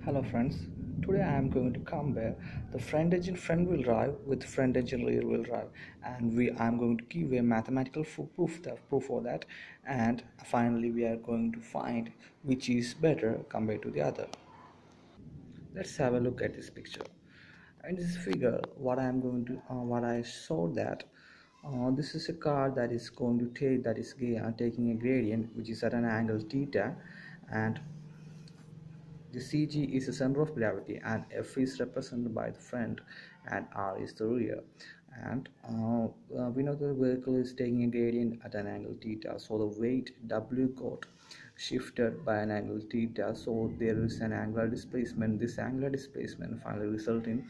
Hello friends, today I am going to compare the front engine front wheel drive with front engine rear wheel drive, and I am going to give a mathematical proof for that, and finally we are going to find which is better compared to the other. Let's have a look at this picture. In this figure, what I saw that this is a car that is going to taking a gradient which is at an angle theta, and the CG is the center of gravity, and F is represented by the front, and R is the rear. And we know the vehicle is taking a gradient at an angle theta, so the weight W got shifted by an angle theta, so there is an angular displacement. This angular displacement finally result in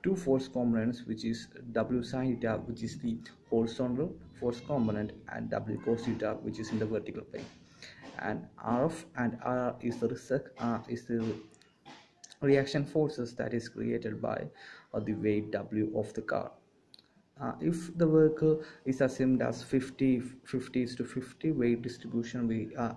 two force components, which is W sin theta, which is the horizontal force component, and W cos theta, which is in the vertical plane. And RF and RR is the reaction forces that is created by the weight W of the car. If the vehicle is assumed as 50 is to 50 weight distribution,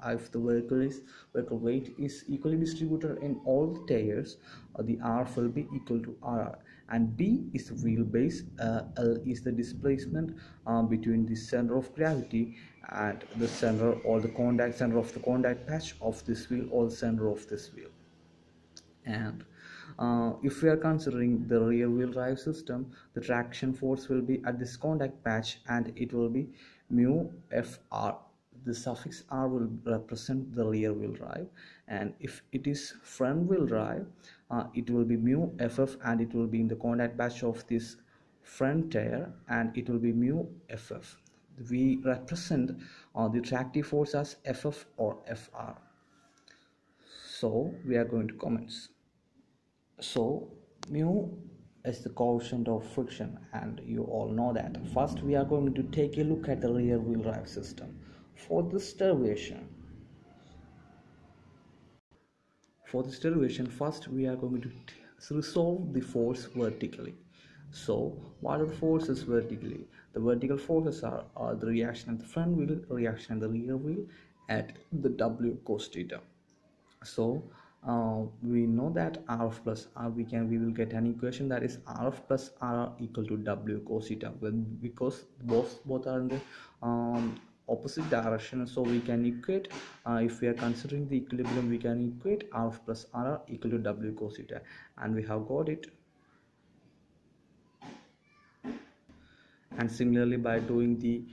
if the vehicle weight is equally distributed in all the tires, the RF will be equal to RR, and B is the wheelbase, L is the displacement between the center of gravity and the center or the contact center of the contact patch of this wheel or the center of this wheel. And if we are considering the rear wheel drive system, the traction force will be at this contact patch, and it will be mu FR. The suffix R will represent the rear wheel drive, and if it is front wheel drive, it will be mu FF, and it will be in the contact patch of this front tire, and it will be mu FF. We represent the tractive force as FF or FR. So we are going to comments. So mu is the coefficient of friction, and you all know that. First we are going to take a look at the rear wheel drive system. For this derivation, first we are going to resolve the force vertically. So what are the forces vertically? The vertical forces are the reaction at the front wheel, reaction at the rear wheel at the W cos theta. So we know that RF plus R, we will get an equation that is RF plus RR equal to W cos theta, because both are in the opposite direction. So we can equate, if we are considering the equilibrium, we can equate RF plus RR equal to W cos theta, and we have got it. And similarly, by doing the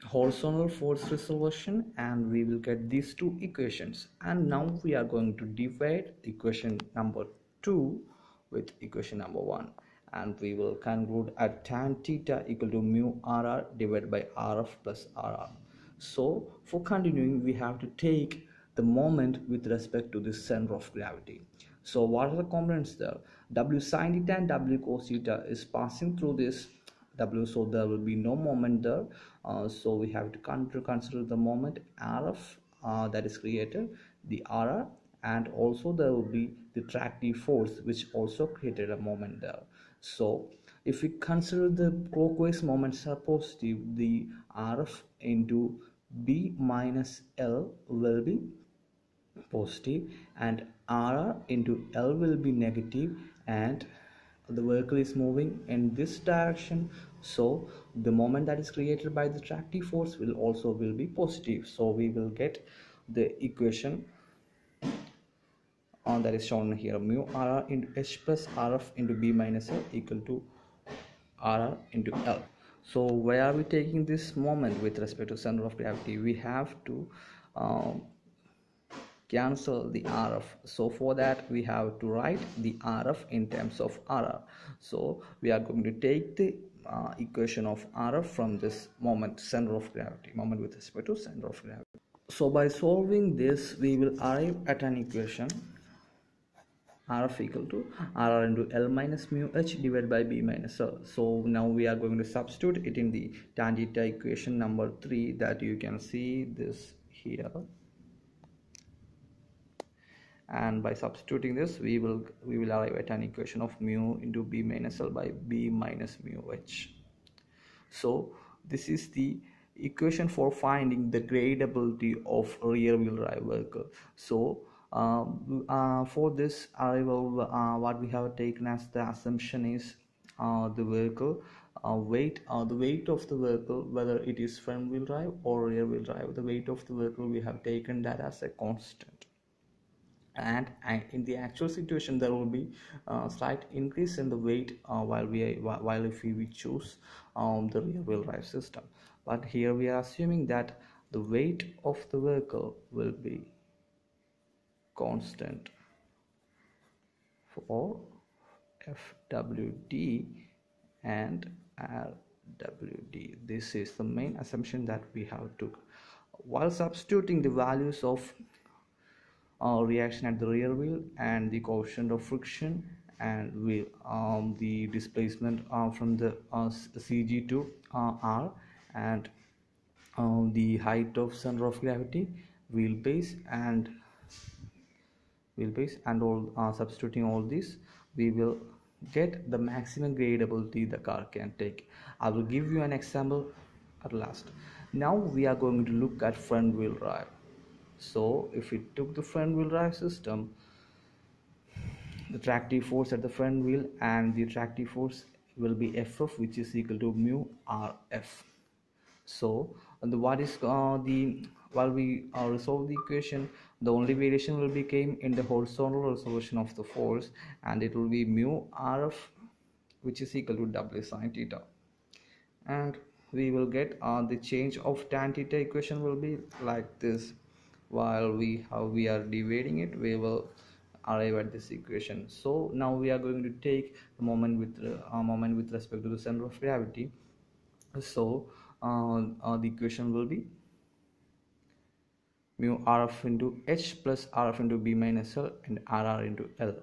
horizontal force resolution, and we will get these two equations. And now we are going to divide equation number 2 with equation number 1, and we will conclude at tan theta equal to mu RR divided by RF plus RR. So for continuing, we have to take the moment with respect to the center of gravity. So what are the components there? W sin theta and W cos theta is passing through this W, so there will be no moment there. So we have to consider the moment RF that is created, the RR, and also there will be the tractive force which also created a moment there. So if we consider the clockwise moments are positive, the RF into B minus L will be positive, and RR into L will be negative, and the vehicle is moving in this direction, so the moment that is created by the tractive force will be positive. So we will get the equation that is shown here, mu RR into H plus RF into B minus L equal to RR into L. So why are we taking this moment with respect to center of gravity? We have to cancel the RF. So for that we have to write the RF in terms of RR. So we are going to take the equation of RF from this moment, center of gravity, moment with respect to center of gravity. So by solving this, we will arrive at an equation RF equal to RR into L minus mu H divided by B minus L. So now we are going to substitute it in the tan theta equation number 3, that you can see this here. And by substituting this, we will arrive at an equation of mu into B minus L by B minus mu H. So this is the equation for finding the gradability of rear wheel drive vehicle. So For this, I will what we have taken as the assumption is the vehicle the weight of the vehicle, whether it is front wheel drive or rear wheel drive, the weight of the vehicle, we have taken that as a constant. And in the actual situation there will be slight increase in the weight while if we choose the rear wheel drive system. But here we are assuming that the weight of the vehicle will be constant for FWD and RWD. This is the main assumption that we have took. While substituting the values of reaction at the rear wheel and the coefficient of friction and the displacement from the CG to R, and the height of center of gravity, wheelbase and all, substituting all this, we will get the maximum gradability the car can take. I will give you an example at last. Now we are going to look at front wheel drive. So if we took the front wheel drive system, the tractive force at the front wheel and the tractive force will be Ff, which is equal to mu Rf. So what is the while we resolve the equation, the only variation will become in the horizontal resolution of the force, and it will be mu Rf, which is equal to W sin theta. And we will get the change of tan theta equation will be like this. While we are dividing it, we will arrive at this equation. So now we are going to take the moment with respect to the center of gravity. So the equation will be mu Rf into H plus Rf into B minus L and Rr into L.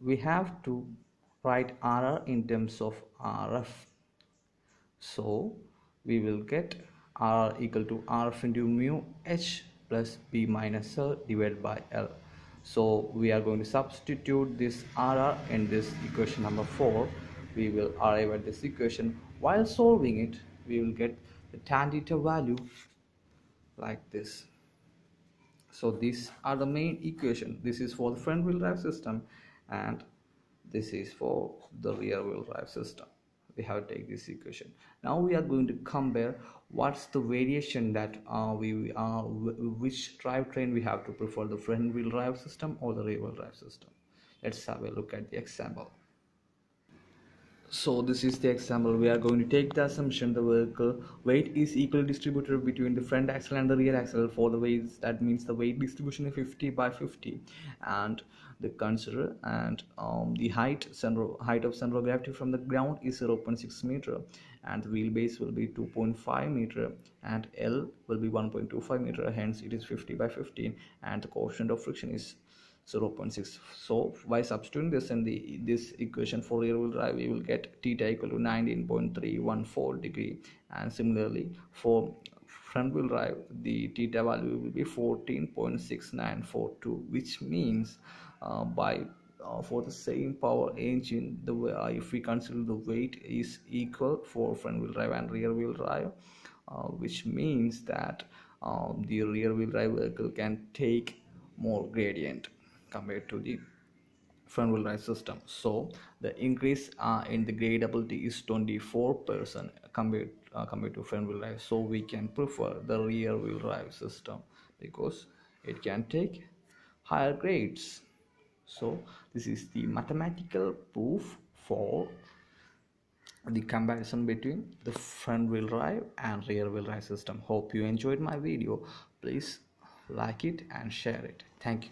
We have to write Rr in terms of Rf. So we will get R equal to Rf into mu H plus B minus L divided by L. So we are going to substitute this Rr in this equation number 4. We will arrive at this equation. While solving it, we will get the tan theta value like this. So these are the main equation. This is for the front wheel drive system and this is for the rear wheel drive system. We have to take this equation. Now we are going to compare what's the variation that which drivetrain we have to prefer, the front wheel drive system or the rear wheel drive system. Let's have a look at the example. So this is the example. We are going to take the assumption the vehicle weight is equally distributed between the front axle and the rear axle. For the weights, that means the weight distribution is 50 by 50, and the consider and the height of center of gravity from the ground is 0.6 meter, and the wheelbase will be 2.5 meter and L will be 1.25 meter. Hence it is 50 by 15, and the coefficient of friction is 0.6. So by substituting this in this equation for rear wheel drive, we will get theta equal to 19.314 degree, and similarly for front wheel drive the theta value will be 14.6942, which means for the same power engine, if we consider the weight is equal for front wheel drive and rear wheel drive, which means that the rear wheel drive vehicle can take more gradient compared to the front wheel drive system. So the increase in the gradability is 24% compared to front wheel drive. So we can prefer the rear wheel drive system because it can take higher grades. So this is the mathematical proof for the comparison between the front wheel drive and rear wheel drive system. Hope you enjoyed my video. Please like it and share it. Thank you.